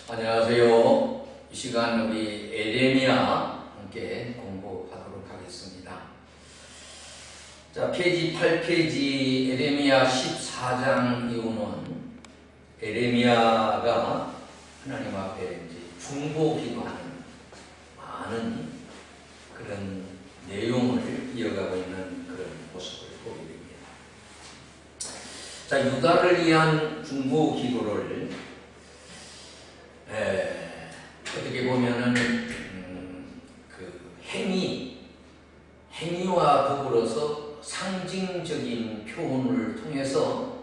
안녕하세요. 이 시간 우리 에레미야 함께 공부하도록 하겠습니다. 자, 페이지 8페이지 에레미야 14장 이후는 에레미야가 하나님 앞에 이제 중보기도하는 많은 그런 내용을 이어가고 있는 그런 모습을 보게 됩니다. 자, 유다를 위한 중보기도를 어떻게 보면은 그 행위와 더불어서 상징적인 표현을 통해서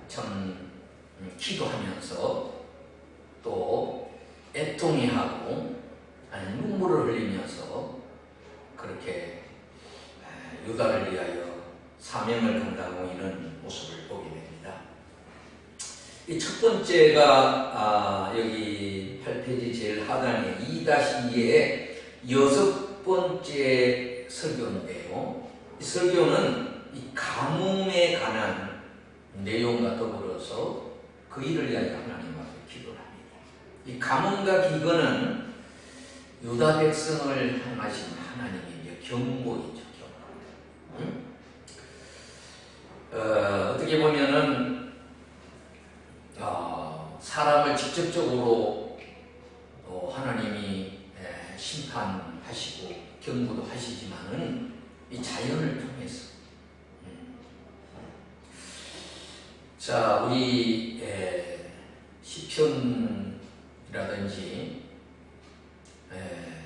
참 기도하면서 또 애통해하고 아니 눈물을 흘리면서 그렇게 유다를 위하여 사명을 감당하고 있는 모습을 보게 됩니다. 이 첫 번째가 여기 8페이지 제일 하단에 2-2의 6번째 설교인데요. 이 설교는 이 가뭄에 관한 내용과 더불어서 그 일을 위하여 하나님 앞에 기도를 합니다. 이 가뭄과 기근은 유다 백성을 향하신 하나님의 경고이죠. 어떻게 보면은 사람을 직접적으로 하나님이 심판하시고 경고도 하시지만은 이 자연을 통해서 자, 우리 시편이라든지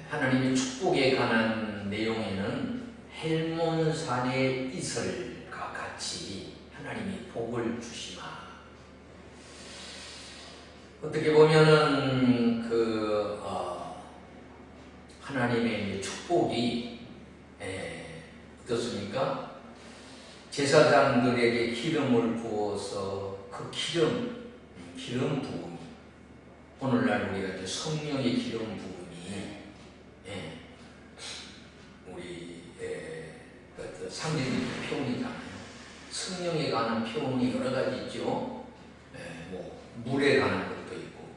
하나님의 축복에 관한 내용에는 헬몬산의 이슬과 같이 하나님이 복을 주시마. 어떻게 보면은 하나님의 축복이 어떻습니까? 제사장들에게 기름을 부어서 그 기름 부음이 오늘날 우리가 이제 성령의 기름 부음이 우리 상징적인 표현이잖아요. 성령에 관한 표현이 여러 가지 있죠. 뭐 물에 관한 것도 있고,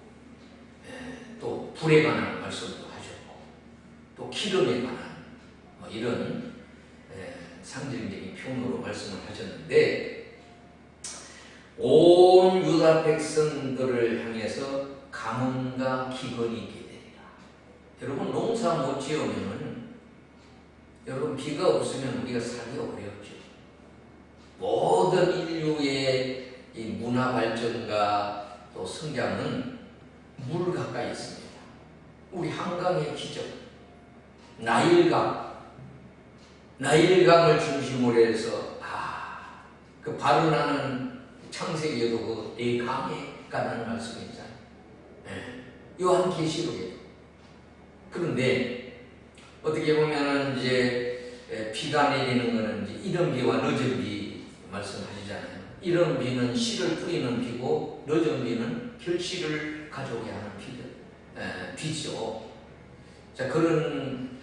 또 불에 관한 말씀도 하셨고, 또 기름에 관한 이런 상징적인 표현으로 말씀을 하셨는데, 온 유다 백성들을 향해서 가뭄과 기근이 있게 되리라. 여러분, 농사 못 지으면은 여러분 비가 없으면 우리가 살기 어렵죠. 모든 인류의 이 문화 발전과 또 성장은 물 가까이 있습니다. 우리 한강의 기적, 나일강을 중심으로 해서 그 발언하는 창세기에도 그 네 강에 가는 말씀이 있잖아요. 요한계시록에. 그런데 어떻게 보면은 이제 비가 내리는 거는 이제 이른 비와 늦은 비 말씀하시잖아요. 이른 비는 씨를 뿌리는 비고 늦은 비는 결실을 가져오게 하는 비죠. 자, 그런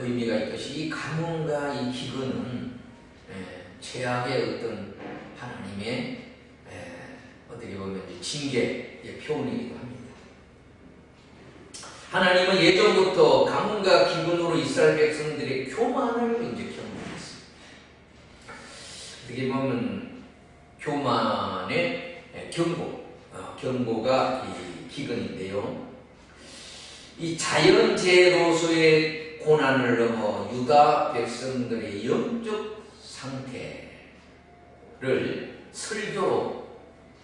의미가 있듯이 이 가뭄과 이 기근은 최악의 어떤 하나님의 어떻게 보면 징계의 표현이기도 합니다. 하나님은 예전부터 가뭄과 기근으로 이스라엘 백성들의 교만을 이제 경고했습니다. 어떻게 보면 교만의 경고가 이 기근인데요. 이 자연재해로서의 고난을 넘어 유다 백성들의 영적 상태를 설교로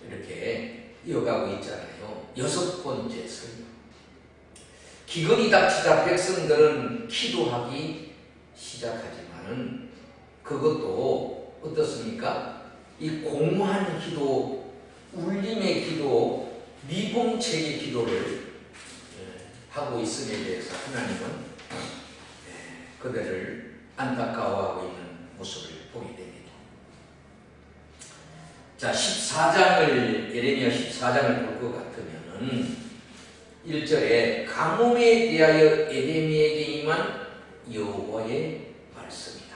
이렇게 이어가고 있잖아요. 6번째 설교. 기근이 닥치자 백성들은 기도하기 시작하지만은 그것도 어떻습니까? 이 공허한 기도, 울림의 기도, 미봉책의 기도를 하고 있음에 대해서 하나님은 그들을 안타까워하고 있는 모습을 보게 됩니다. 자, 14장을 에레미야 14장을 볼 것 같으면은 1절에 가뭄에 대하여 에레미야에게 임한 여호와의 말씀이다.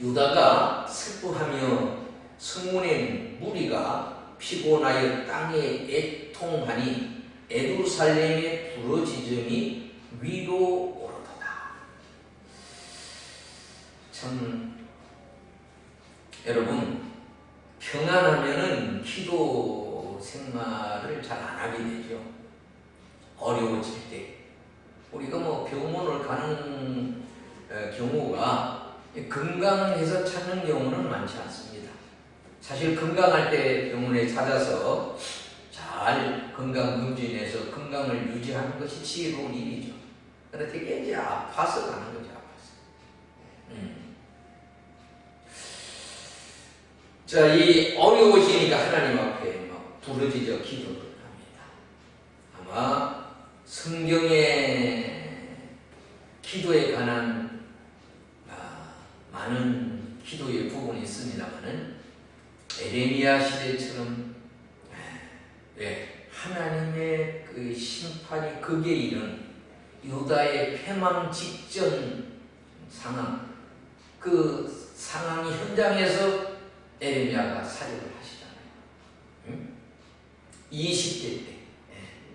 유다가 슬퍼하며 성문의 무리가 피곤하여 땅에 애통하니 예루살렘의 부러지점이 위로 오르도다. 참 여러분, 평안하면은 기도 생활을 잘 안 하게 되죠. 어려워질 때 우리가 뭐 병원을 가는 경우가 건강해서 찾는 경우는 많지 않습니다. 사실 건강할 때 병원에 찾아서 잘 건강검진해서 건강을 유지하는 것이 지혜로운 일이죠. 그런데 되게 이제 아파서 가는 거죠. 아파서. 자, 이 어려우시니까 하나님 앞에 막 부르짖어 기도를 합니다. 아마 성경에 기도에 관한 많은 기도의 부분이 있습니다만은 에레미야 시대처럼 하나님의 그 심판이 극에 이른 유다의 패망 직전 상황, 그 상황이 현장에서 에레미야가 사역을 하시잖아요. 20대 때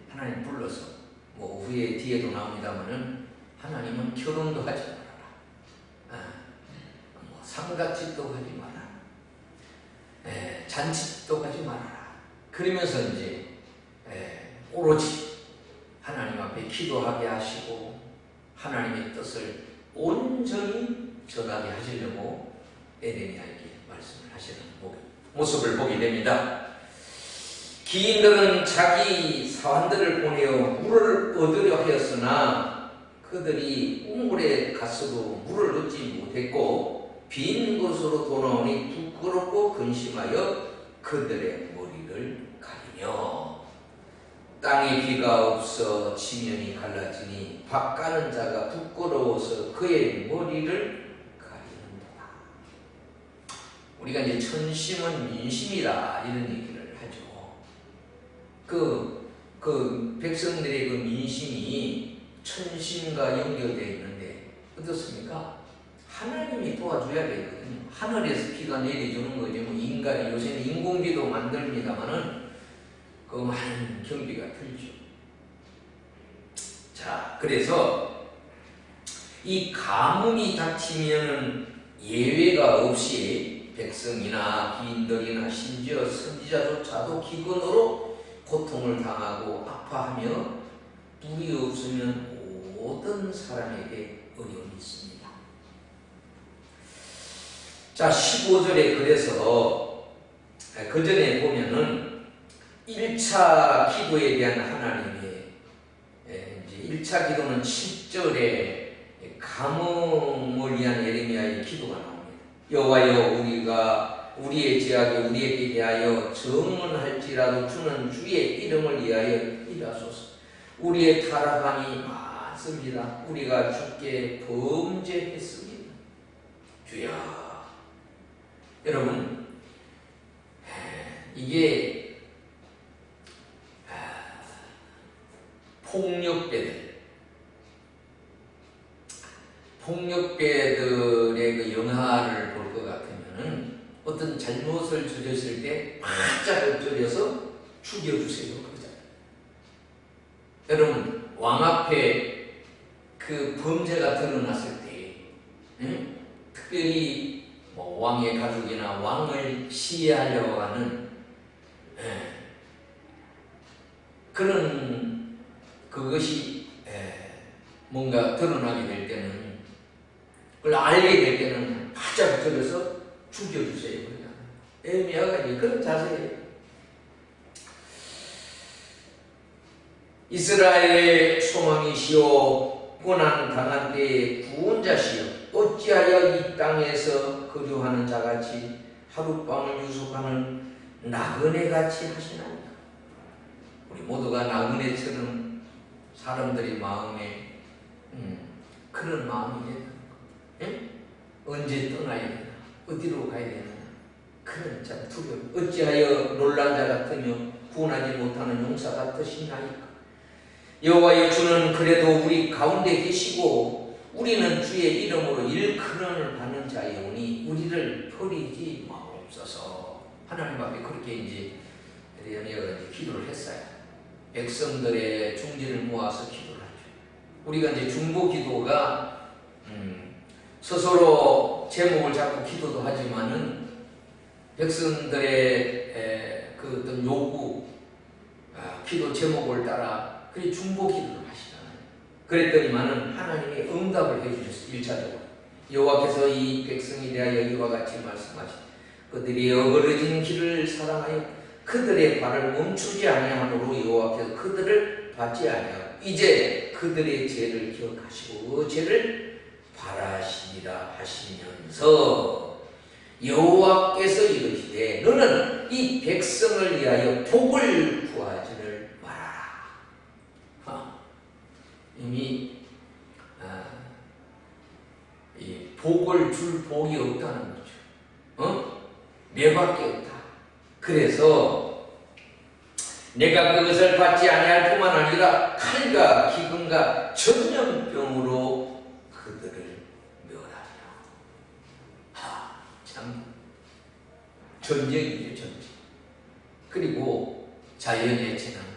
하나님 불러서 뭐 후에 뒤에도 나옵니다만은 하나님은 결혼도 하지 말아라, 뭐 상갓집도 하지 마라, 잔치도 하지 말아라. 그러면서 이제 오로지 하나님 앞에 기도하게 하시고 하나님의 뜻을 온전히 전하게 하시려고 에레미야에게 말씀을 하시는 모습을 보게 됩니다. 기인들은 자기 사환들을 보내어 물을 얻으려 하였으나 그들이 우물에 갔어도 물을 얻지 못했고 빈 곳으로 돌아오니 부끄럽고 근심하여 그들의 머리를 가리며 땅에 비가 없어 지면이 갈라지니 밭가는 자가 부끄러워서 그의 머리를 가리는도다. 우리가 이제 천심은 민심이다 이런 얘기를 하죠. 그 백성들의 그 민심이 천심과 연결되어 있는데 어떻습니까? 하나님이 도와줘야 되거든요. 하늘에서 비가 내려주는 거죠. 뭐 인간이 요새는 인공비도 만듭니다만은 그 많은 경비가 들죠. 자, 그래서 이 가뭄이 닥치면은 예외가 없이 백성이나 기인들이나 심지어 선지자조차도 기근으로 고통을 당하고 아파하며 물이 없으면 모든 사람에게 어려움이 있습니다. 자, 15절에 그래서 그 전에 보면은 1차 기도에 대한 하나님의 이제 1차 기도는 7절에 가뭄을 위한 예레미야의 기도가 나옵니다. 여호와여, 우리가 우리의 죄악에 우리에게 대하여 정언할지라도 주는 주의 이름을 위하여 일하소서. 우리의 타락함이 많습니다. 우리가 주께 범죄했습니다. 주여. 여러분, 이게 폭력배들의 그 영화를 볼 것 같으면은 어떤 잘못을 저졌을 때 바짝 엎드려서 죽여주세요 그러잖아요. 여러분, 왕 앞에 그 범죄가 드러났을 때 특별히 뭐 왕의 가족이나 왕을 시해하려고 하는 그런 그것이 뭔가 드러나게 될 때는 그걸 알게 될 때는 바짝 엎드려서 죽여주세요. 에레미야가 그런 자세예요. 이스라엘의 소망이시오 고난 당한 때의 구원자시오 어찌하여 이 땅에서 거류하는 자같이 하룻밤을 유숙하는 나그네같이 하시나이까. 우리 모두가 나그네처럼 사람들의 마음에 그런 마음이 되는 언제 떠나야 되나, 어디로 가야 되나, 그런 참 두려움. 어찌하여 놀란 자 같으며 구원하지 못하는 용사 같으시나이까. 여호와의 주는 그래도 우리 가운데 계시고 우리는 주의 이름으로 일컬음을 받는 자이오니 우리를 버리지 마옵소서. 하나님 앞에 그렇게 이제 백성들의 중지를 모아서 기도를 하죠. 우리가 이제 중보 기도가 스스로 제목을 잡고 기도도 하지만은 백성들의 그 어떤 요구, 기도 제목을 따라 그리 중보 기도를 하시잖아요. 그랬더니만은 하나님이 응답을 해주셨어요. 1차적으로 여호와께서 이 백성에 대하여 이와 같이 말씀하시되 그들이 어그러진 길을 사랑하여 그들의 발을 멈추지 아니하므로 여호와께서 그들을 받지 아니하고 이제 그들의 죄를 기억하시고 그 죄를 바라시리라 하시면서 여호와께서 이르시되 너는 이 백성을 위하여 복을 구하지를 말아라. 이미 이 복을 줄 복이 없다는 거죠. 매밖에 없다. 그래서 내가 그것을 받지 아니할 뿐만 아니라 칼과 기근과 전염병으로 그들을 멸하리라. 참 전쟁이죠, 전쟁. 그리고 자연의 재난과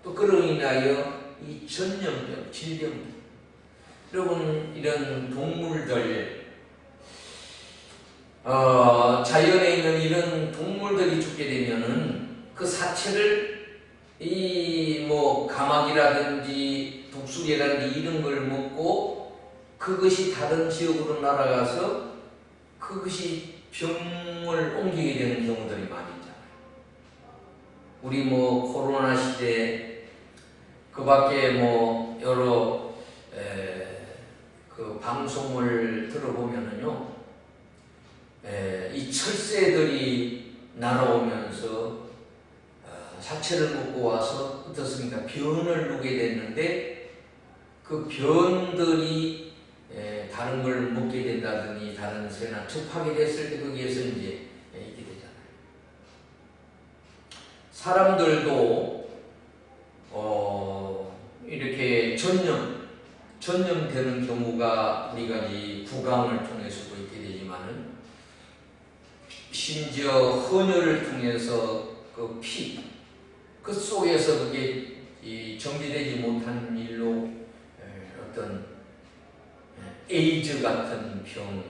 또 그로 인하여 이 전염병, 질병. 여러분 이런 동물들 자연에 있는 이런 동물들이 죽게 되면은 그 사체를 이 뭐 가마귀라든지 독수리라든지 이런 걸 먹고 그것이 다른 지역으로 날아가서 그것이 병을 옮기게 되는 경우들이 많이 있잖아요. 우리 뭐 코로나 시대 그 밖에 뭐 여러 그 방송을 들어보면은요, 이 철새들이 날아오면서 사체를 먹고 와서 어떻습니까? 변을 누게 됐는데 그 변들이 다른 걸 먹게 된다더니 다른 새나 접하게 됐을 때 거기에서 이제 있게 되잖아요. 사람들도 이렇게 전염되는 경우가 우리가 이 구강을 통해서도 있게 되지만은 심지어 헌혈을 통해서 그 피, 그 속에서 그게 정리되지 못한 일로 어떤 에이즈 같은 병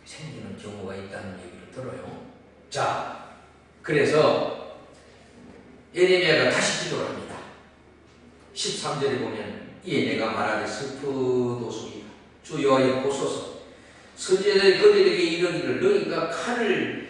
생기는 경우가 있다는 얘기를 들어요. 자, 그래서 예레미야가 다시 기도를 합니다. 13절에 보면 이에 내가 말하되 슬프도소이다. 주 여호와여 보소서. 선지자들이 그들에게 이르기를 너희가 칼을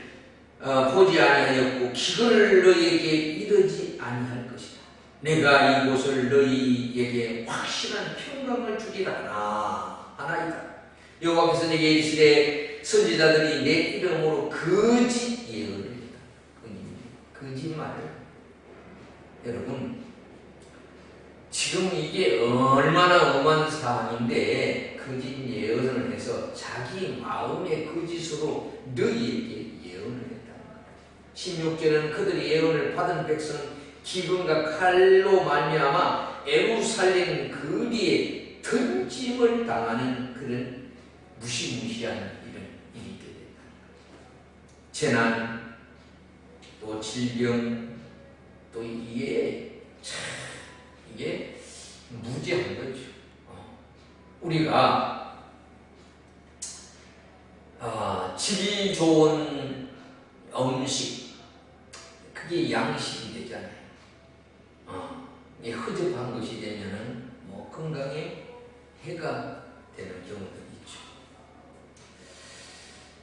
보지 아니하였고 기근을 너희에게 이르지 아니할 것이다. 내가 이곳을 너희에게 확실한 평강을 주리라 하나이다. 여호와께서 내게 이르시되 선지자들이 내 이름으로 거짓 예언을 했다. 거짓말을. 여러분 지금 이게 얼마나 엄한 사안인데 거짓 예언을 해서 자기 마음의 거짓으로 너희에게 예언을 했다는 거예요. 16절은 그들이 예언을 받은 백성은 기근과 칼로 말미암아 예루살렘 거리에 던짐을 당하는 그런 무시무시한 이런 일이 있게 된다. 재난, 또 질병, 또 이게 무지한 거죠. 우리가 질 좋은 음식, 그게 양식이 되잖아요. 허접한 것이 되면은 뭐 건강에 해가 되는 경우들이 있죠.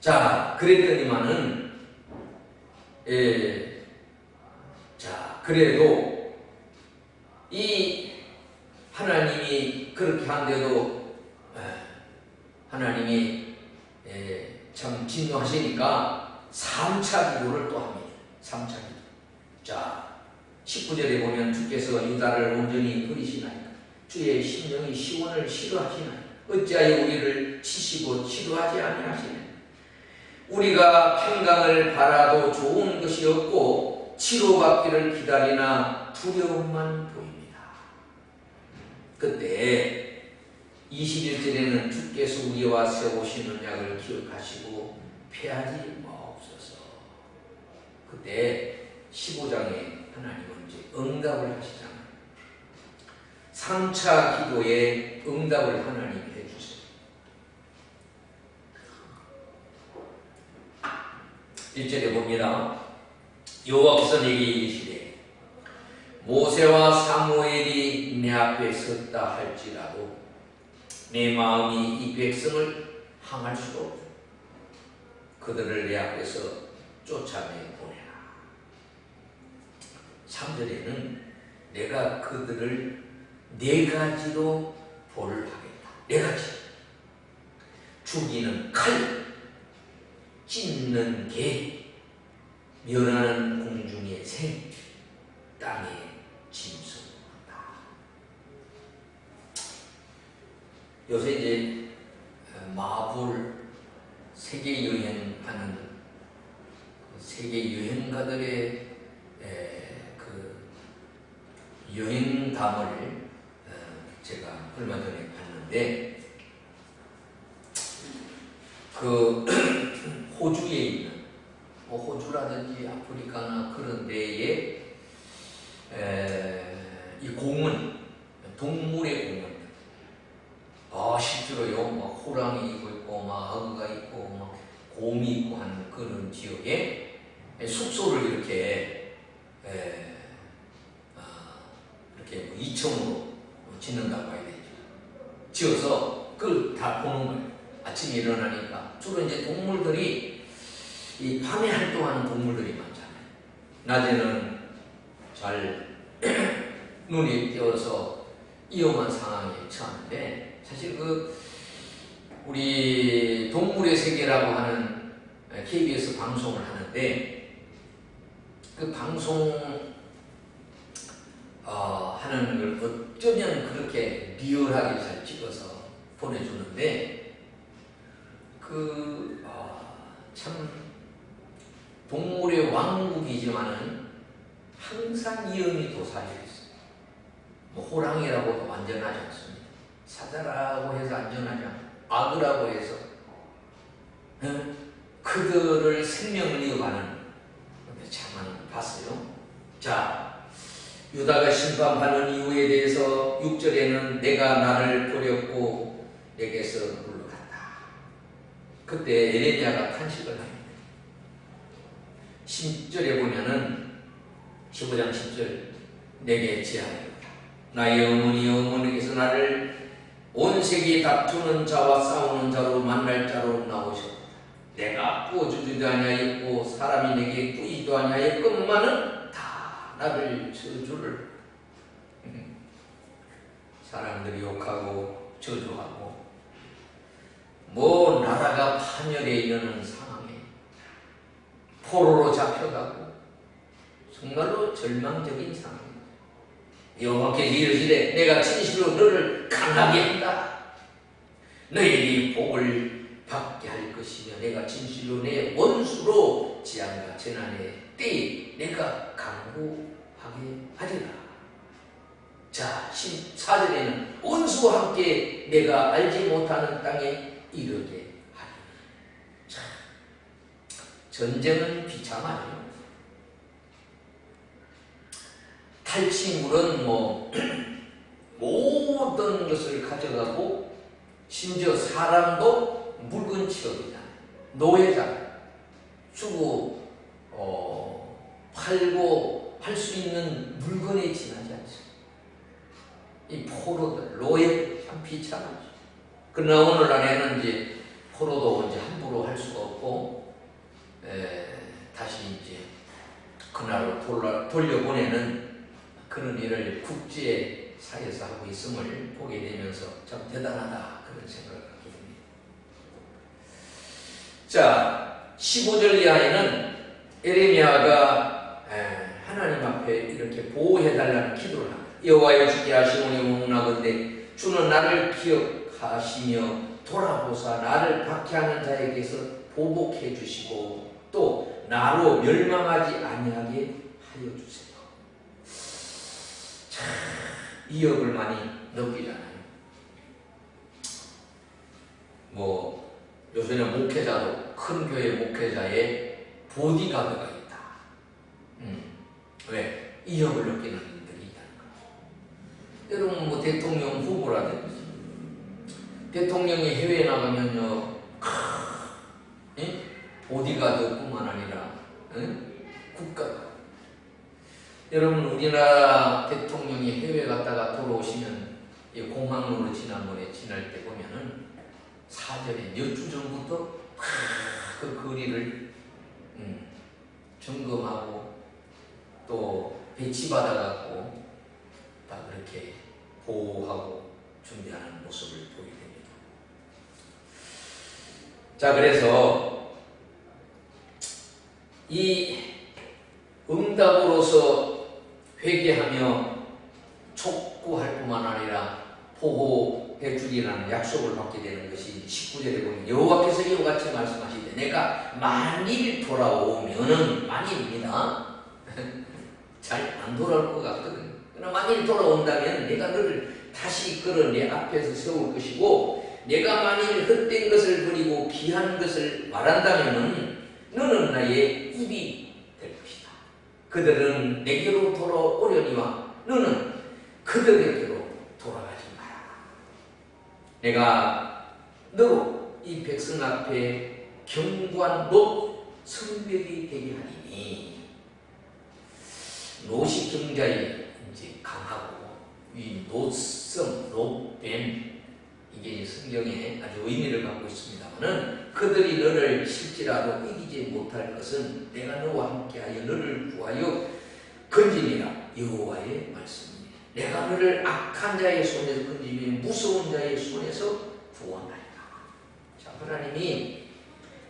자, 그랬더니만은 자, 그래도 이 하나님이 그렇게 한데도 하나님이 참 진노하시니까 3차 기도를 또 합니다. 3차 기도. 자, 19절에 보면 주께서 유다를 온전히 버리시나이까 주의 심령이 시온을 싫어하시나이까 어찌하여 우리를 치시고 치료하지 아니하시나이까 우리가 평강을 바라도 좋은 것이 없고 치료받기를 기다리나 두려움만 보입니다. 그때 21절에는 주께서 우리와 세우신 언약을 기억하시고 패하지 마옵소서. 그때 15장에 하나님은 이제 응답을 하시잖아요. 3차 기도에 응답을 하나님이 해주세요. 1절에 봅니다. 여호와께서 내게 이르시되 모세와 사무엘이 내 앞에 섰다 할지라도 내 마음이 이 백성을 항할 수가 없다. 그들을 내 앞에서 쫓아내 보내라. 3절에는 내가 그들을 4가지로 벌을 하겠다. 4가지. 죽이는 칼, 찢는 개, 멸하는 공중의 새, 땅의 짐승이다. 요새 이제 마블 세계 여행하는 세계 여행가들의 그 여행담을 제가 얼마 전에 봤는데, 그 호주에 있는 호주라든지 아프리카나 그런 데에 이 공원, 동물의 공원, 실제로요, 막 호랑이 있고, 막 악어가 있고, 막 곰이 있고 하는 그런 지역에 숙소를 이렇게 이렇게 2층으로 짓는다고 해야 되죠. 지어서 그걸 다 보는 거예요. 아침에 일어나니까 주로 이제 동물들이 이 밤에 활동하는 동물들이 많잖아요. 낮에는 잘 눈이 띄어서 위험한 상황에 처하는데, 사실 우리 동물의 세계라고 하는 KBS 방송을 하는데, 그 방송 하는 걸 어쩌면 그렇게 리얼하게 잘 찍어서 보내주는데, 참 동물의 왕국이지만은 항상 위험이 도사리고 있어요. 호랑이라고도 안전하지 않습니다. 사자라고 해서 안전하지 않고, 악어라고 해서 그들을 생명을 이어가는, 참 봤어요. 자, 유다가 심판받는 이유에 대해서 6절에는 내가 나를 버렸고 내게서 물러갔다. 그때 에레미야가 탄식을 합니다. 10절에 보면은 15장 10절, 내게 지하였다. 나의 어머니에게서 나를 온 세계 다투는 자와 싸우는 자로 만날 자로 나오셨다. 내가 꾸어주지도 아니하였고 사람이 내게 꾸이지도 아니하였건만은 다 나를 저주를. 사람들이 욕하고 저주하고 나라가 파멸에 이르는 상황에 포로로 잡혀가고 정말로 절망적인 상황입니다. 여호와께서 이르시되 내가 진실로 너를 강하게 한다. 너희들이 복을 받게 할 것이며 내가 진실로 내 원수로 지향과 재난의 때에 내가 강구하게 하리라. 자, 14절에는 원수와 함께 내가 알지 못하는 땅에 이르게 하리라. 자, 전쟁은 비참하죠. 탈취물은 모든 것을 가져가고, 심지어 사람도 물건 취급이잖아요. 노예자 주고 팔고 할 수 있는 물건에 지나지 않습니다. 이 포로들, 노예 참 비참하죠. 그러나 오늘날에는 이제 포로도 이제 함부로 할 수가 없고, 다시 이제 그날로 돌려보내는 그런 일을 국제사회에서 하고 있음을 보게 되면서 참 대단하다, 그런 생각을 하게 됩니다. 자, 15절 이하에는 에레미야가 하나님 앞에 이렇게 보호해달라는 기도를 합니다. 여호와여 주께 하시오니 원하건대 주는 나를 기억하시며 돌아보사 나를 박해하는 자에게서 보복해 주시고 또 나로 멸망하지 아니하게 하여 주세요. 참 위협을 많이 느끼잖아요. 요새는 목회자도 큰 교회 목회자의 보디가드가 있다. 왜? 위협을 느끼는 일들이 있다는 거예요. 여러분 뭐 대통령 후보라든지 대통령이 해외에 나가면요 보디가드뿐만 아니라 국가가 여러분 우리나라 대통령이 해외 갔다가 돌아오시면 공항로로 지난번에 지날 때 보면은 사전에 몇 주 전부터 그 거리를 점검하고 또 배치받아갖고 다 그렇게 보호하고 준비하는 모습을 보이게 됩니다. 자, 그래서 이 응답으로서 회개하며 촉구할 뿐만 아니라 보호해 주리라는 약속을 받게 되는 것이 19절에 보면 여호와께서 이와 같이 말씀하시되 내가 만일 돌아오면은 만일입니다. 잘 안 돌아올 것 같거든. 그러나 만일 돌아온다면 내가 너를 다시 이끌어 내 앞에서 세울 것이고 내가 만일 헛된 것을 버리고 귀한 것을 말한다면은 너는 나의 입이 될 것이다. 그들은 내게로 돌아오려니와 너는 그들에게로 돌아가지 마라. 내가 너로 이 백성 앞에 견고한 놋 성벽이 되게 하리니 놋이 굉장히 이제 강하고 이 놋성, 놋뱀 이게 성경에 아주 의미를 갖고 있습니다만은 그들이 너를 실지라도 이기지 못할 것은 내가 너와 함께하여 너를 구하여 건지니라 여호와의 말씀입니다. 내가 너를 악한 자의 손에서 건지며 무서운 자의 손에서 구원하리라. 자, 하나님이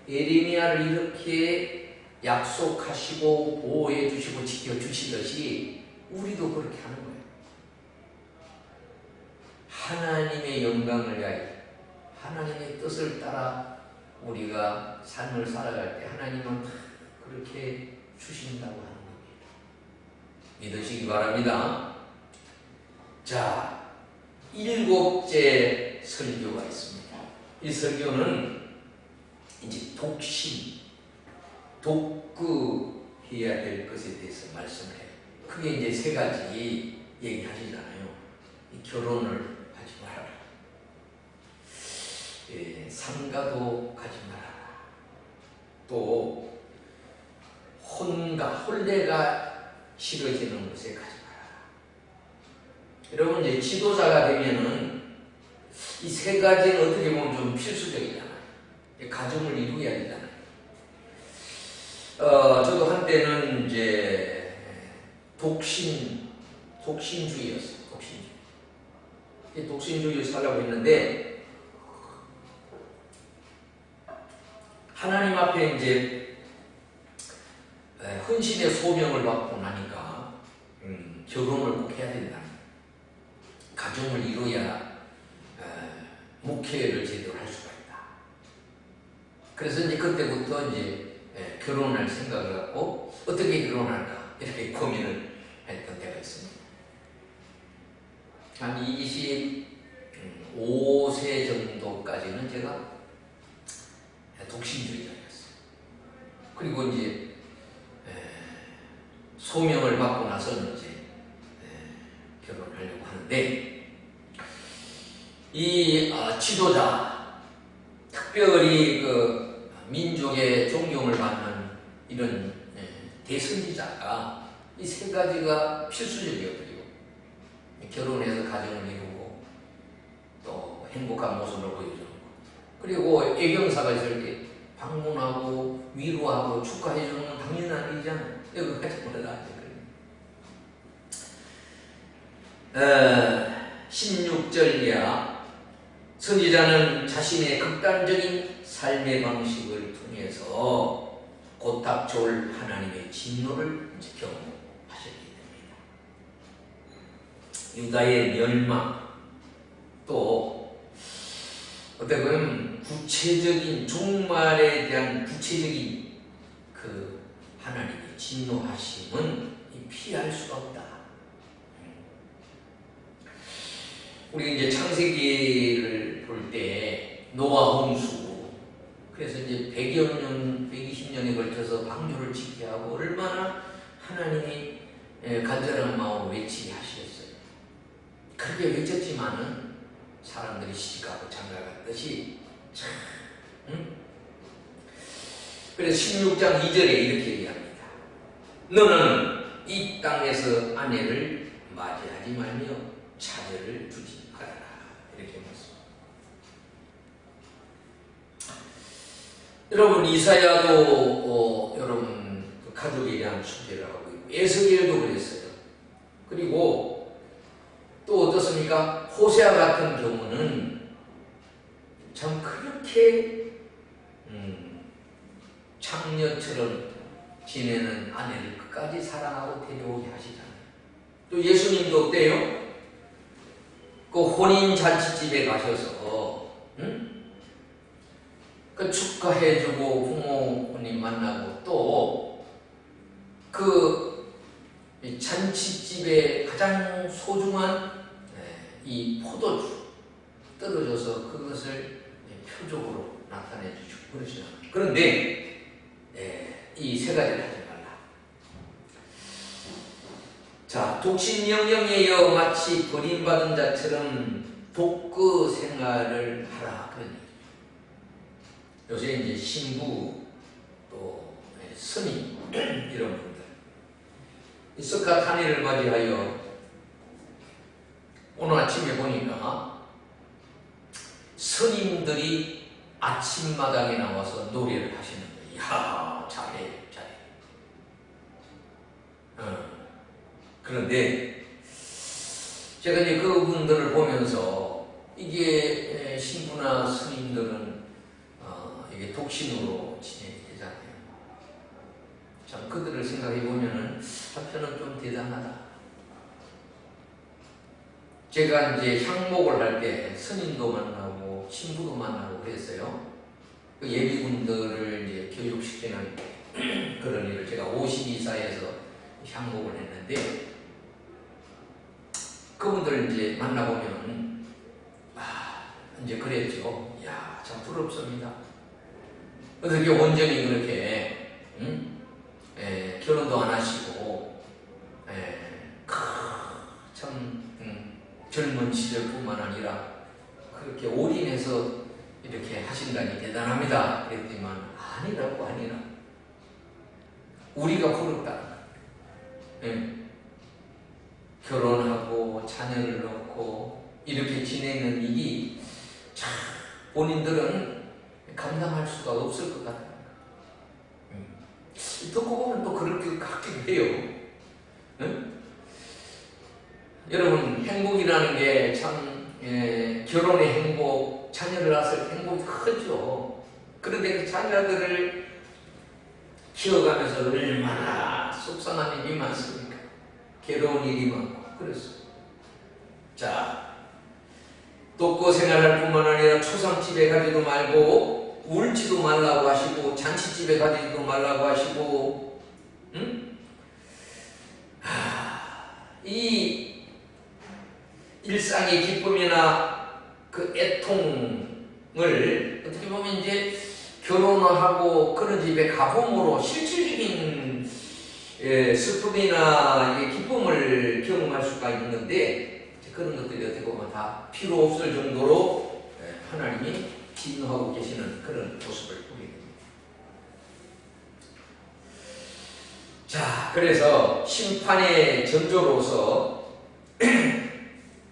예레미야를 이렇게 약속하시고 보호해 주시고 지켜주시듯이 우리도 그렇게 하는 거예요. 하나님의 영광을 위하여 하나님의 뜻을 따라 우리가 삶을 살아갈 때 하나님은 그렇게 주신다고 하는 겁니다. 믿으시기 바랍니다. 자, 7째 설교가 있습니다. 이 설교는 이제 독구해야 될 것에 대해서 말씀해요. 그게 이제 3가지 얘기하시잖아요. 결혼을 하지 말아라. 상가도 가지 말아라. 또 혼례가 싫어지는 곳에 가지 말아라. 여러분 이제 지도자가 되면은 이 3가지는 어떻게 보면 좀 필수적이잖아요. 가정을 이루어야 되잖아요. 저도 한때는 이제 독신주의였어요. 독신주의를 살려고 했는데 하나님 앞에 이제 헌신의 소명을 받고 나니까 결혼을 꼭 해야 된다. 가정을 이루어야 목회를 제대로 할 수가 있다. 그래서 이제 그때부터 이제 결혼할 생각을 갖고 어떻게 결혼할까 이렇게 고민을 했던 때가 있습니다. 한 25세 정도까지는 제가 독신주의자였어요. 그리고 이제 소명을 받고 나서는 이제 결혼하려고 하는데 이 지도자 특별히 그 민족의 존경을 받는 이런 대선지자가 이 3가지가 필수적이거든요. 결혼해서 가정을 이루고 또 행복한 모습을 보여주는 거. 그리고 애경사가 있을 때 방문하고 위로하고 축하해주는 건 당연한 일이잖아요. 여기까지 몰라. 16절 이하 선지자는 자신의 극단적인 삶의 방식을 통해서 곧 닥쳐올 하나님의 진노를 경험하셨기 때문이다. 유다의 멸망, 또 어떻게 보면 구체적인 종말에 대한 구체적인 그 하나님의 진노하심은 피할 수가 없다. 우리 이제 창세기를 볼 때 노아 홍수, 그래서 이제 100여 년, 120년에 걸쳐서 방주를 짓게 하고 얼마나 하나님이 간절한 마음으로 외치게 하시겠어요. 그렇게 외쳤지만은 사람들이 시집가고 장가갔듯이 참, 응? 그래서 16장 2절에 이렇게 얘기합니다. 너는 이 땅에서 아내를 맞이하지 말며 자녀를 두지 말아라. 이렇게 말씀합니다. 여러분 이사야도 여러분 가족에 대한 수제를 하고 있고 에스겔도 그랬어요. 그리고 또 어떻습니까? 호세아 같은 경우는 참 그렇게 창녀처럼 지내는 아내를 끝까지 사랑하고 데려오게 하시잖아요. 또 예수님도 어때요? 그 혼인 잔치집에 가셔서 그 축하해주고 부모님 만나고 또 그 잔치집에 가장 소중한 이 포도주 떨어져서 그것을 표적으로 나타내 주시고 그러시잖아요. 그런데 이 세 가지를 하지 말라. 자, 독신 명령에 이어 마치 버림받은 자처럼 독거 생활을 하라. 그런 얘기죠. 요새 이제 신부 또 스님 이런 분들 스카타니를 맞이하여 오늘 아침에 보니까 스님들이 아침마당에 나와서 노래를 하시는 거예요. 이야, 잘해. 그런데 제가 이제 그분들을 보면서 이게 신부나 스님들은 이게 독신으로 지내게 되잖아요. 참 그들을 생각해 보면은 한편은 좀 대단하다. 제가 이제 향목을 할 때 스님도 만나고 신부도 만나고 그랬어요. 그 예비군들을 이제 교육시키는 그런 일을 제가 52사에서 향목을 했는데 그분들 이제 만나보면 이제 그랬죠. 이야, 참 부럽습니다. 어떻게 온전히 그렇게 결혼도 안 하시고 참 젊은 시절뿐만 아니라 그렇게 올인해서 이렇게 하신다니 대단합니다. 그랬더니만 아니라고. 우리가 부럽다. 결혼하고 자녀를 낳고 이렇게 지내는 일이 참 본인들은 감당할 수가 없을 것 같아요. 듣고 보면 또 그렇게 같기도 해요. 여러분 행복이라는 게 참 결혼의 행복, 자녀를 낳았을 때 행복이 크죠. 그런데 그 자녀들을 키워가면서 얼마나 속상한 일이 많습니까? 괴로운 일이 많고 그랬어요. 자, 독거 생활할 뿐만 아니라 초상집에 가지도 말고 울지도 말라고 하시고 잔치집에 가지도 말라고 하시고 이 일상의 기쁨이나 그 애통을 어떻게 보면 이제 결혼을 하고 그런 집에 가봄으로 실질적인 슬픔이나 기쁨을 경험할 수가 있는데 그런 것들이 어떻게 보면 다 필요 없을 정도로 하나님이 진노하고 계시는 그런 모습을 보게 됩니다. 자, 그래서 심판의 전조로서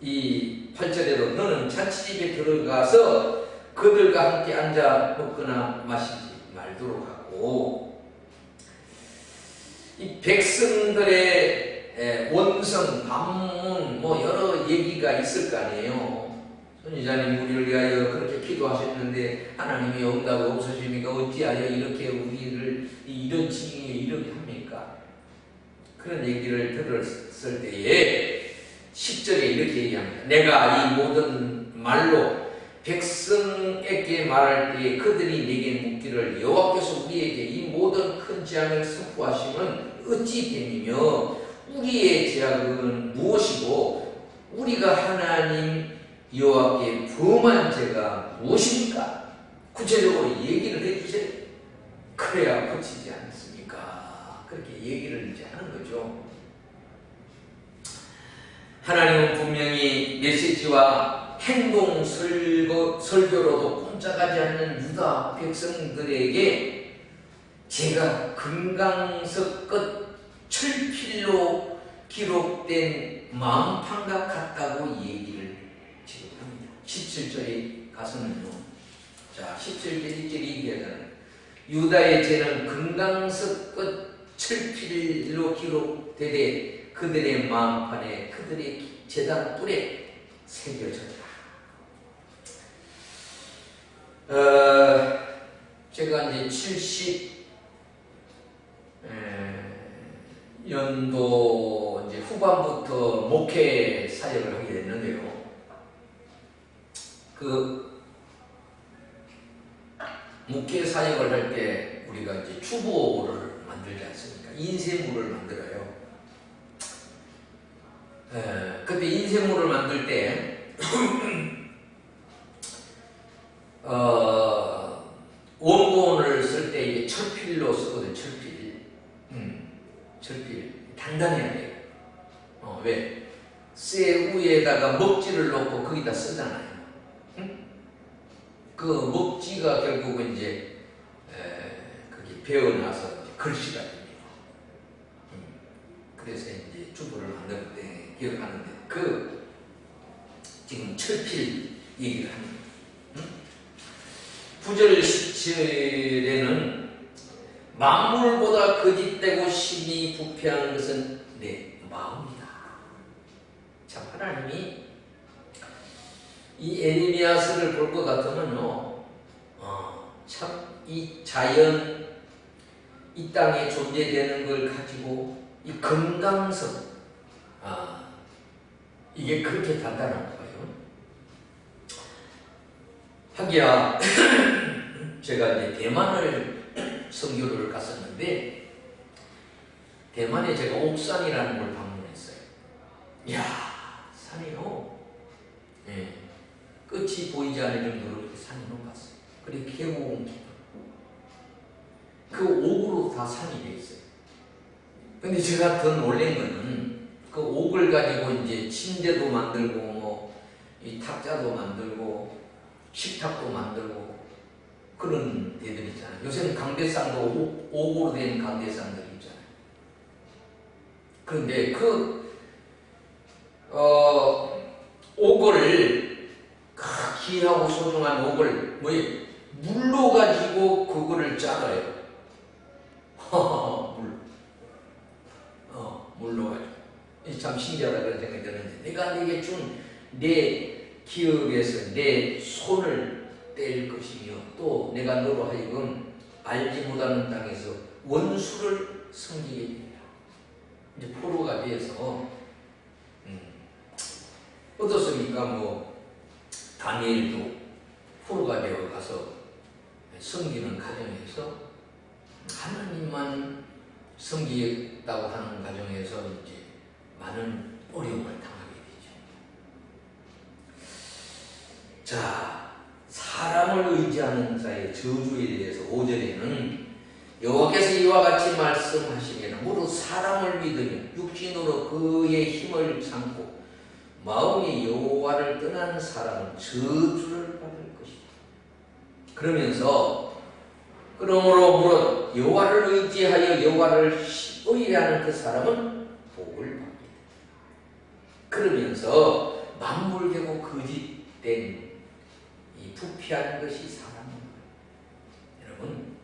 이 8절에도 너는 잔치집에 들어가서 그들과 함께 앉아 먹거나 마시지 말도록 하고 이 백성들의 원성, 반문 뭐 여러 얘기가 있을 거 아니에요. 선지자님 우리를 위하여 그렇게 기도하셨는데 하나님이 응답이 없으십니까? 어찌하여 이렇게 우리를 이런 징에 이렇게 합니까? 그런 얘기를 들었을 때에 10절에 이렇게 얘기합니다. 내가 이 모든 말로 백성에게 말할 때에 그들이 내게 묻기를 여호와께서 우리에게 이 모든 큰 재앙을 선포하시면 어찌 됨이며 우리의 죄악은 무엇이고 우리가 하나님 여호와께 범한 죄가 무엇입니까? 구체적으로 얘기를 해주세요. 그래야 고치지 않습니까? 그렇게 얘기를 이제 하는 거죠. 하나님은 분명히 메시지와 행동 설교로도 꼼짝하지 않는 유다 백성들에게 제가 금강석 끝 철필로 기록된 마음판과 같다고 얘기를 지금 합니다. 17절에 가서는요. 자, 17절 1절 얘기하잖아요. 유다의 죄는 금강석 끝 철필로 기록되되 그들의 마음판에 그들의 제단 뿔에 새겨졌다. 제가 이제 70년도 이제 후반부터 목회 사역을 하게 됐는데요. 그 목회 사역을 할 때 우리가 이제 추보를 만들지 않습니까? 인쇄물을 만들어요. 그때 인쇄물을 만들 때 원본을 쓸 때 이게 철필로 쓰거든요. 철필 단단해야 돼요. 왜? 쇠 위에다가 먹지를 넣고 거기다 쓰잖아요. 그 먹지가 결국은 이제 그게 배어나서 글씨가 됩니다. 그래서 이제 주부를 만들 때 기억하는데 그 지금 철필 얘기를 합니다. 9절 17에는 만물보다 거짓되고 심히 부패한 것은 내 마음이다. 참 하나님이 이 에레미야서를 볼 것 같으면요, 참 이 자연, 이 땅에 존재되는 걸 가지고 이 금강석, 이게 그렇게 단단한 거예요. 하기야 제가 이제 대만을 선교를 갔었는데 대만에 제가 옥산이라는 걸 방문했어요. 이야, 산이요. 예. 끝이 보이지 않을 정도로 이렇게 산이 높았어요. 그리고 계곡은 깊어요. 그 옥으로 다 산이 되어 있어요. 근데 제가 더 놀란 거는 그 옥을 가지고 이제 침대도 만들고 뭐 이 탁자도 만들고 식탁도 만들고 그런 데들 있잖아요. 요새는 강대상도 옥으로 된 강대상들이 있잖아요. 그런데 그 옥을 귀하고 소중한 옥을 물로 가지고 그거를 짜가요. 물로 가지고. 참 신기하다 그런 생각이 드는데 내가 내게 준 내 기업에서 내 손을 뗄 것이며 또 내가 너로 하여금 알지 못하는 땅에서 원수를 섬기게 됩니다. 이제 포로가 돼서 어떻습니까? 뭐 다니엘도 포로가 되어 가서 섬기는 가정에서 하나님만 섬기겠다고 하는 가정에서 이제 많은 어려움을 당하게 되죠. 자, 사람을 의지하는 자의 저주에 대해서 5절에는 여호와께서 이와 같이 말씀하시기를 무릇 사람을 믿으며 육신으로 그의 힘을 참고 마음이 여호와를 떠나는 사람은 저주를 받을 것이다. 그러면서 그러므로 무릇 여호와를 의지하여 여호와를 의뢰하는 그 사람은 복을 받습니다. 그러면서 만물되고 거짓된 이 부패한 것이 사람입니다. 여러분,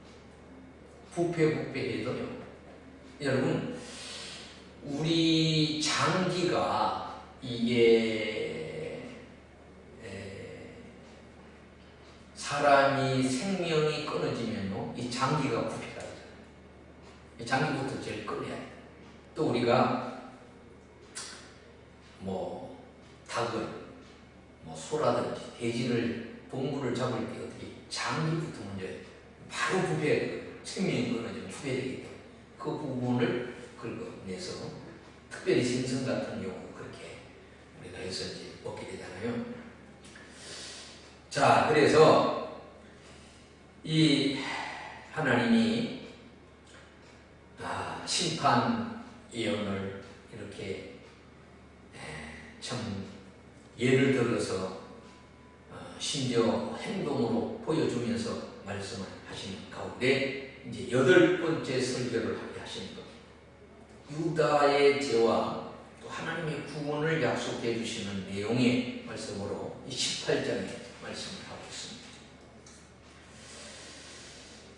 부패해도요. 여러분, 우리 장기가 이게 사람이 생명이 끊어지면요, 이 장기가 부패가 되잖아요. 이 장기부터 제일 끊어야 돼요. 또 우리가 뭐 닭을, 뭐 소라든지 돼지를 동물을 잡을 때 어떻게 장기부터 먼저 바로 부패 생명이 끊어지면 부패되기 때문에 그 부분을 긁어내서 특별히 생선 같은 경우 그렇게 우리가 해서 이제 먹게 되잖아요. 자, 그래서 이 하나님이 심판 예언을 이렇게 참 예를 들어서 심지어 행동으로 보여주면서 말씀을 하시는 가운데 이제 8번째 설교를 하게 하시는 것. 유다의 죄와 또 하나님의 구원을 약속해 주시는 내용의 말씀으로 18장에 말씀을 하고 있습니다.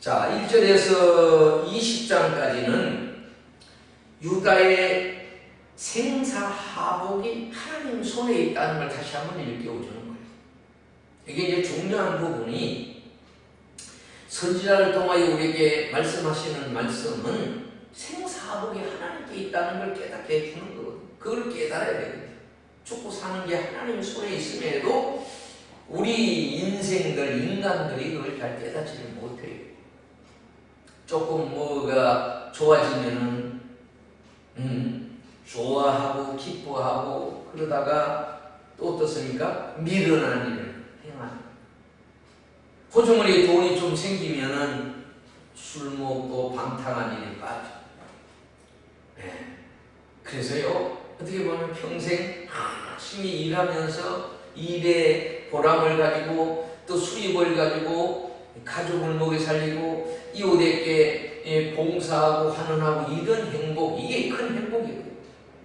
자, 1절에서 20장까지는 유다의 생사하복이 하나님 손에 있다는 걸 다시 한번 일깨워주는 거예요. 이게 이제 중요한 부분이 선지자를 통하여 우리에게 말씀하시는 말씀은 생사하복이 하나님께 있다는 걸 깨닫게 해주는 거거든요. 그걸 깨달아야 되거든요. 죽고 사는 게 하나님 손에 있음에도 우리 인간들이 그걸 잘 깨닫지를 못해요. 조금 뭐가 좋아지면은 좋아하고 기뻐하고 그러다가 또 어떻습니까? 미련한 일을 행하는. 호주머니에 돈이 좀 생기면은 술 먹고 방탕한 일에 빠져. 네. 그래서요, 어떻게 보면 평생 열심히 일하면서 일에 보람을 가지고 또 수입을 가지고 가족을 먹여 살리고 이웃에게 봉사하고 환원하고 이런 행복, 이게 큰 행복이에요.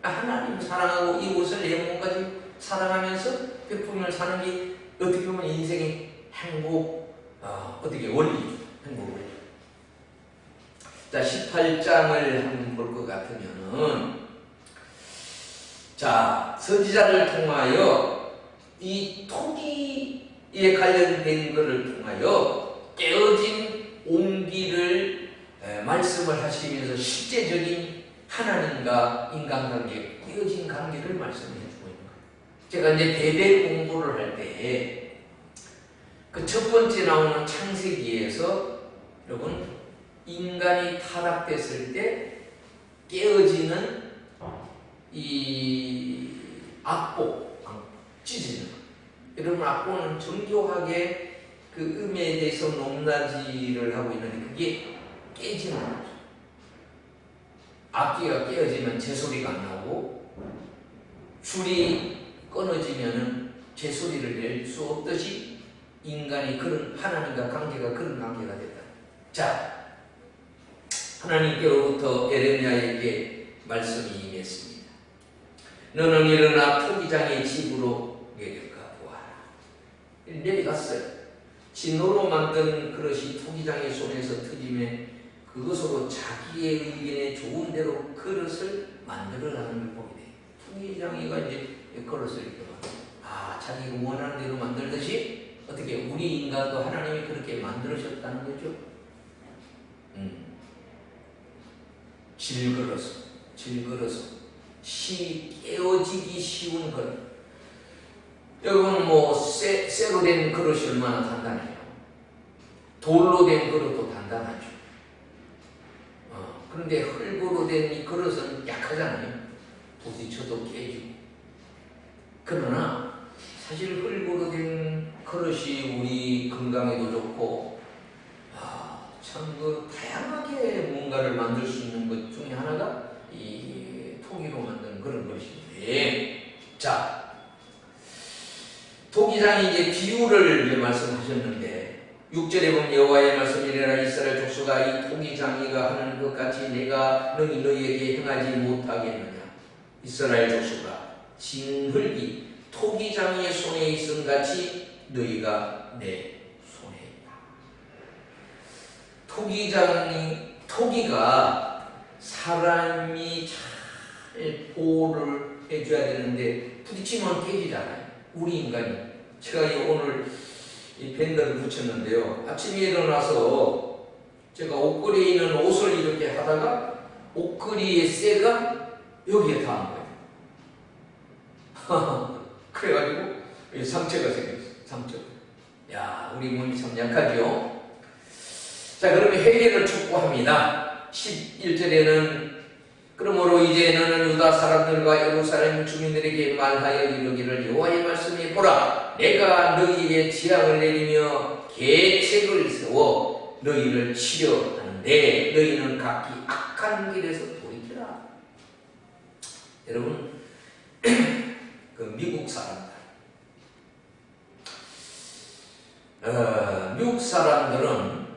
하나님 사랑하고 이웃을 내 몸까지 사랑하면서 베풀며 사는 게 어떻게 보면 인생의 행복, 어떻게 원리죠. 행복을. 자, 18장을 한번 볼 것 같으면은, 자, 선지자를 통하여 이 토기에 관련된 것을 통하여 깨어진 온기를 말씀을 하시면서 실제적인 하나님과 인간관계, 깨어진 관계를 말씀해 주고 있는 거예요. 제가 이제 대대 공부를 할 때 그 첫 번째 나오는 창세기에서 여러분 인간이 타락됐을 때 깨어지는 이 악보, 찢어지는 거. 여러분 악보는 정교하게 그 음에 대해서 높낮이를 하고 있는데 그게 깨지는 거죠. 악기가 깨어지면 재소리가 안 나오고 줄이 끊어지면 재소리를 낼 수 없듯이 인간이 그런 하나님과 관계가 그런 관계가 됐다. 자, 하나님께로부터 에레미야에게 말씀이 임했습니다. 너는 일어나 토기장의 집으로 내려가 보아라. 내려갔어요. 진노로 만든 그릇이 토기장의 손에서 터지며 그것으로 자기의 의견에 좋은 대로 그릇을 만들어가는 걸 보게 돼요. 토기장이가 이제 그릇을 이렇게 자기가 원하는 대로 만들듯이 어떻게 우리 인간도 하나님이 그렇게 만들으셨다는 거죠. 질그러서 깨어지기 쉬운 그릇. 여러분 쇠로 된 그릇이 얼마나 단단해요. 돌로 된 그릇도 단단하죠. 그런데 흙으로 된 이 그릇은 약하잖아요. 부딪혀도 깨지고. 그러나 사실 흙으로 된 그릇이 우리 건강에도 좋고 참 다양하게 뭔가를 만들 수 있는 것 중에 하나가 이 토기로 만든 그런 것인데, 자, 토기장이 이제 비유를 이제 말씀하셨는데 6절에 보면 여호와의 말씀이라 이스라엘 족속아 이 토기장이가 하는 것 같이 내가 너희에게 행하지 못하겠느냐. 이스라엘 족속아 진흙이 토기장이의 손에 있음 같이 너희가 내 손에 있다. 토기가 사람이 잘 보호를 해줘야 되는데 부딪히면 깨지잖아요. 우리 인간이. 제가 오늘 이 밴더를 붙였는데요. 아침에 일어나서 제가 옷걸이에 있는 옷을 이렇게 하다가 옷걸이의 쇠가 여기에 닿은 거예요. 그래가지고 상처가 생겼어요. 상처. 야, 우리 몸이 참 약하죠. 자, 그러면 회개를 촉구합니다. 11절에는 그러므로 이제 너는 유다 사람들과 예루살렘 주민들에게 말하여 이르기를 여호와의 말씀이 보라 내가 너희에게 재앙을 내리며 계책을 세워 너희를 치려하는데 너희는 각기 악한 길에서 돌이키라. 여러분 그 한국 사람들은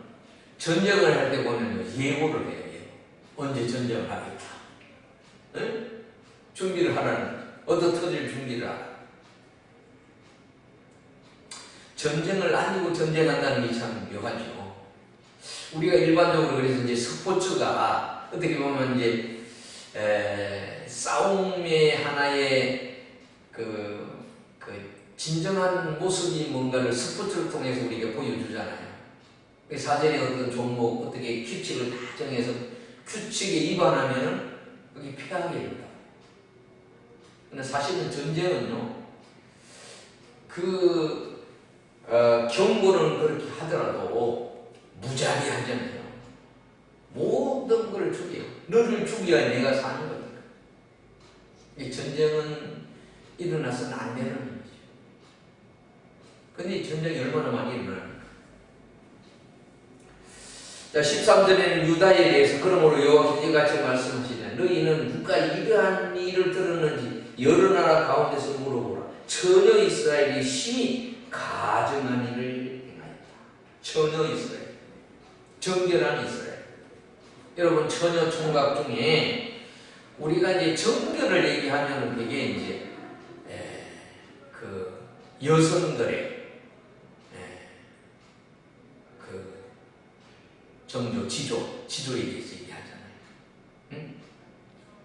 전쟁을 할 때 보면 예고를 해요. 언제 전쟁을 하겠다. 네? 준비를 하라는, 얻어 터질 준비를 하라. 전쟁을 아니고 전쟁한다는 게 참 묘하죠. 우리가 일반적으로 그래서 이제 스포츠가 어떻게 보면 이제 싸움의 하나의 그 진정한 모습이 뭔가를 스포츠를 통해서 우리가 보여주잖아요. 사전에 어떤 종목, 어떻게 규칙을 다 정해서 규칙에 위반하면은 그게 패하게 됩니다. 근데 사실은 전쟁은요, 경고는 그렇게 하더라도 무자비하잖아요. 모든 걸 죽여요. 너를 죽여야 내가 사는 거니까. 이 전쟁은 일어나서는 안 되는 일이죠. 근데 전쟁이 얼마나 많이 일어나는가. 자, 13절에는 유다에 대해서 그러므로 여호와께서 이같이 말씀하시냐. 너희는 누가 이러한 일을 들었는지 여러 나라 가운데서 물어보라. 전혀 이스라엘이 심히 가증한 일을 행하였다. 전혀 이스라엘. 정결한 이스라엘. 여러분, 처녀 총각 중에 우리가 이제 정결을 얘기하면 되게 이제 그 여성들의 그 정조, 지조에 대해서 얘기하잖아요. 응?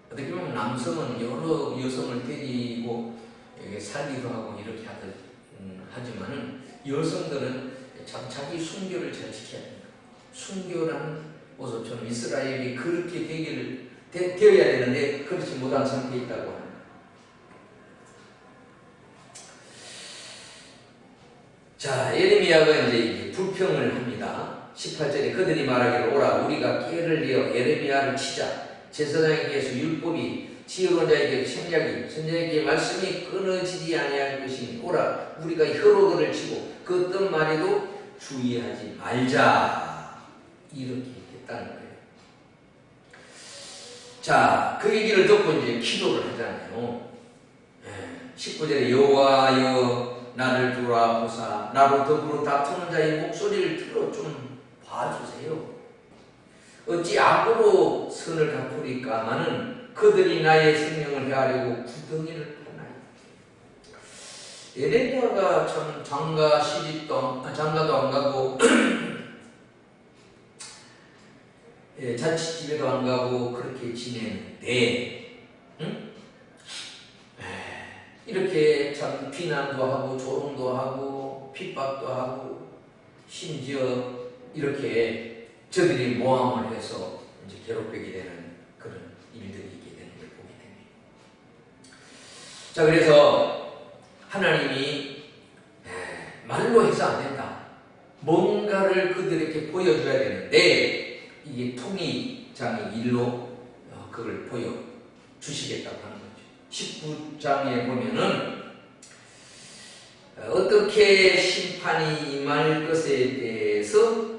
어떻게 보면 남성은 여러 여성을 데리고 살기도 하고 이렇게 하지만은 여성들은 참 자기 순교를 잘 지켜야 됩니다. 순교라는 모습처럼 이스라엘이 그렇게 되어야 되는데 그렇지 못한 상태에 있다고 합니다. 자, 예레미야가 이제 불평을 합니다. 18절에 그들이 말하기를 오라 우리가 깨를 내어 예레미야를 치자. 제사장에게서 율법이 지혜로운 자에게 생략이 선자에게 말씀이 끊어지지 아니할 것이니 오라 우리가 혀로들을 치고 그 어떤 말에도 주의하지 말자. 이렇게 했다는 거예요. 자, 그 얘기를 듣고 이제 기도를 하잖아요. 19절에 여호와여 나를 돌아보사 나로 더불어 다투는 자의 목소리를 들어 좀 봐주세요. 어찌 악으로 선을 갚으리까마는 그들이 나의 생명을 해하려고 구덩이를 파나이다. 예레미야가 참 장가도 안 가고 잔치집에도 안 가고 그렇게 지내는데 이렇게 참 비난도 하고 조롱도 하고 핍박도 하고 심지어 이렇게 저들이 모함을 해서 이제 괴롭히게 되는 그런 일들이 있게 되는 걸 보게 됩니다. 자, 그래서 하나님이 말로 해서 안 된다. 뭔가를 그들에게 보여줘야 되는데 이게 통일장의 일로 그걸 보여주시겠다고 하는 거죠. 19장에 보면은 어떻게 심판이 임할 것에 대해서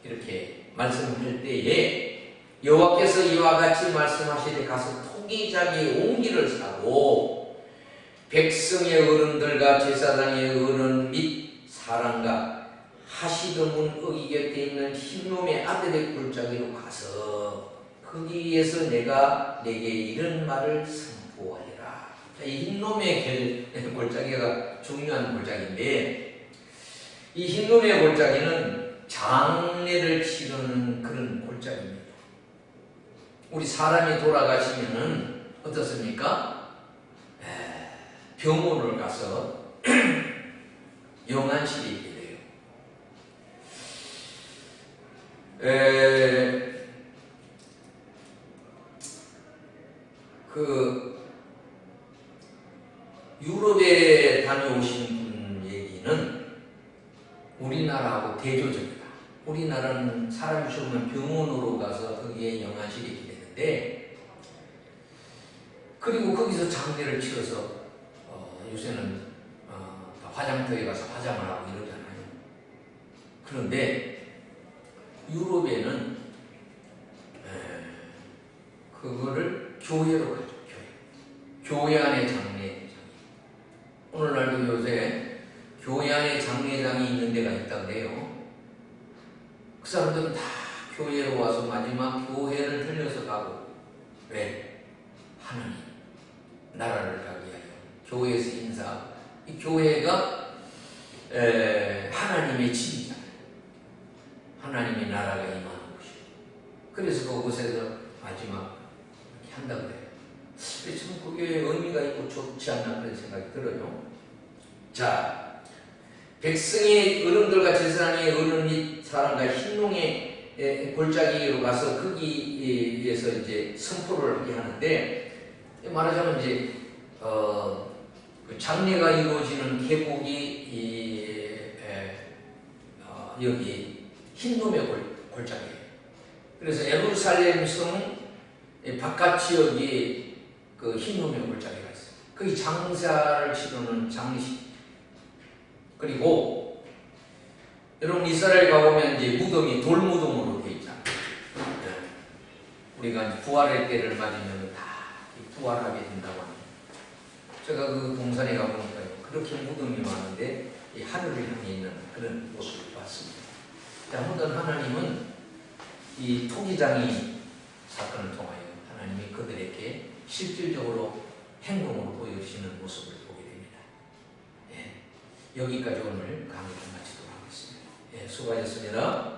이렇게 말씀할 때에 여호와께서 이와 같이 말씀하시되 가서 토기장의 옹기를 사고 백성의 어른들과 제사장의 어른 및 사람과 하시드문 어기 곁에 있는 흰놈의 아들의 골짜기로 가서 거기에서 내가 내게 이런 말을 선포하리라. 이 흰놈의 골짜기가 중요한 골짜기인데 이 흰놈의 골짜기는 장례를 치르는 그런 골짜기입니다. 우리 사람이 돌아가시면은 어떻습니까? 병원을 가서 영안실에 있게 돼요. 유럽에 다녀오신 분 얘기는 우리나라하고 대조적이다. 우리나라는 사람이 죽으면 병원으로 가서 거기에 영안실이 있게 되는데 그리고 거기서 장례를 치러서 요새는 화장터에 가서 화장을 하고 이러잖아요. 그런데 유럽에는 그거를 교회로 가죠. 교회 안에 장례. 오늘날도 요새 교회 안에 장례장이 있는 데가 있다고 해요. 그 사람들은 다 교회로 와서 마지막 교회를 들려서 가고. 왜? 하나님 나라를 가기 위하여 교회에서 인사하고. 이 교회가 하나님의 집이잖아요. 하나님의 나라가 임하는 곳이에요. 그래서 그곳에서 마지막 이렇게 한다고 해요. 참 그게 의미가 있고 좋지 않나 그런 생각이 들어요. 자, 백성의 어른들과 제사장의 어른 및 사람과 흰농의 골짜기로 가서 거기에서 이제 선포를 하게 하는데, 말하자면 이제 그 장례가 이루어지는 계곡이 여기 흰놈의 골짜기예요. 그래서 예루살렘 성 바깥 지역이 그 흰놈의 골짜기가 있어요. 거기 장사를 치르는 장식. 그리고 여러분 이스라엘 가보면 이제 무덤이 돌무덤으로 되어 있잖아요. 우리가 이제 부활의 때를 맞으면 다 부활하게 된다고 합니다. 제가 그 동산에 가보니까요, 그렇게 무덤이 많은데 이 하늘을 향해 있는 그런 모습을 봤습니다. 아무튼 하나님은 이 토기장이 사건을 통하여 하나님이 그들에게 실질적으로 행동으로 보여주시는 모습을 보게 됩니다. 예, 여기까지 오늘 강의를 마치도록 하겠습니다. 예, 수고하셨습니다.